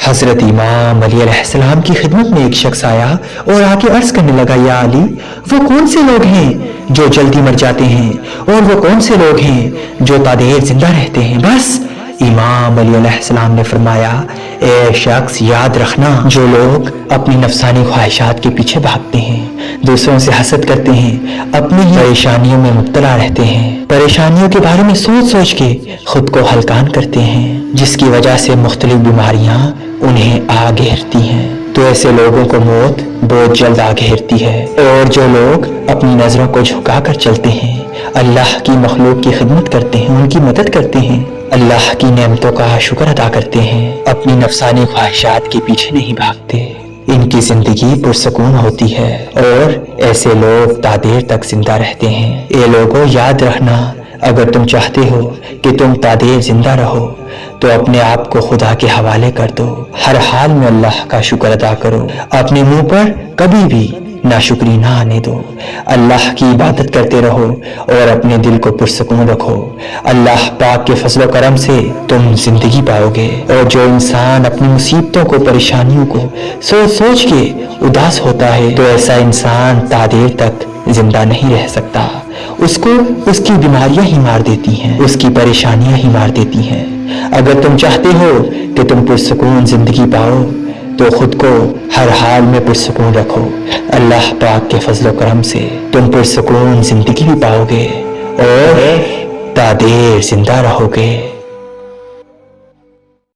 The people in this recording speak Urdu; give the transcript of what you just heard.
حضرت امام علی علیہ السلام کی خدمت میں ایک شخص آیا اور آگے عرض کرنے لگا، یا علی، وہ کون سے لوگ ہیں جو جلدی مر جاتے ہیں اور وہ کون سے لوگ ہیں جو تا دیر زندہ رہتے ہیں؟ بس امام علی علیہ السلام نے فرمایا، اے شخص، یاد رکھنا، جو لوگ اپنی نفسانی خواہشات کے پیچھے بھاگتے ہیں، دوسروں سے حسد کرتے ہیں، اپنی ہی پریشانیوں میں مبتلا رہتے ہیں، پریشانیوں کے بارے میں سوچ سوچ کے خود کو ہلکان کرتے ہیں، جس کی وجہ سے مختلف بیماریاں انہیں آ گھیرتی ہیں، تو ایسے لوگوں کو موت بہت جلد آ گھیرتی ہے۔ اور جو لوگ اپنی نظروں کو جھکا کر چلتے ہیں، اللہ کی مخلوق کی خدمت کرتے ہیں، ان کی مدد کرتے ہیں، اللہ کی نعمتوں کا شکر ادا کرتے ہیں، اپنی نفسانی خواہشات کے پیچھے نہیں بھاگتے، ان کی زندگی پرسکون ہوتی ہے اور ایسے لوگ تا دیر تک زندہ رہتے ہیں۔ اے لوگوں، یاد رکھنا، اگر تم چاہتے ہو کہ تم تا دیر زندہ رہو تو اپنے آپ کو خدا کے حوالے کر دو، ہر حال میں اللہ کا شکر ادا کرو، اپنے منہ پر کبھی بھی ناشکری نہ آنے دو، اللہ کی عبادت کرتے رہو اور اپنے دل کو پرسکون رکھو، اللہ پاک کے فضل و کرم سے تم زندگی پاؤ گے۔ اور جو انسان اپنی مصیبتوں کو، پریشانیوں کو سوچ سوچ کے اداس ہوتا ہے تو ایسا انسان تا دیر تک زندہ نہیں رہ سکتا، اس کو اس کی بیماریاں ہی مار دیتی ہیں، اس کی پریشانیاں ہی مار دیتی ہیں۔ اگر تم چاہتے ہو کہ تم پرسکون زندگی پاؤ تو خود کو ہر حال میں پرسکون رکھو، اللہ پاک کے فضل و کرم سے تم پرسکون زندگی بھی پاؤ گے اور تا دیر زندہ رہو گے۔